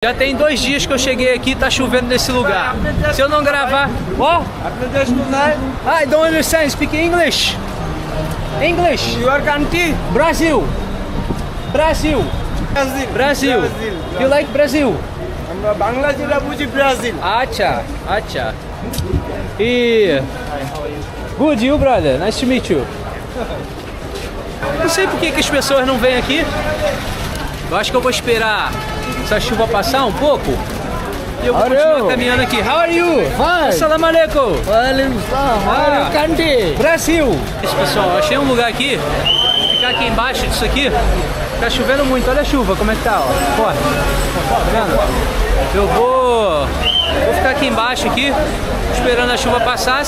Já tem 2 dias que eu cheguei aqui e tá chovendo nesse lugar. Se eu não gravar... What? I don't understand. Speak English. English. Your country? Brazil. Brazil. Brazil. You like Brazil? আমরা বাংলা যেটা বুঝি Brazil. Acha. Acha. E... Good, you brother? Nice to meet you. Não sei por que as pessoas não vêm aqui. Eu acho que eu vou esperar essa chuva passar um pouco e eu vou continuar caminhando aqui. How are you? Fine. Assalamu alaikum. Our country. Brasil. Isso, pessoal, eu achei um lugar aqui. Vou ficar aqui embaixo disso aqui. Tá chovendo muito, olha a chuva, como é que tá, ó. Forte. Tá vendo? Eu vou ficar aqui embaixo aqui, esperando a chuva passar.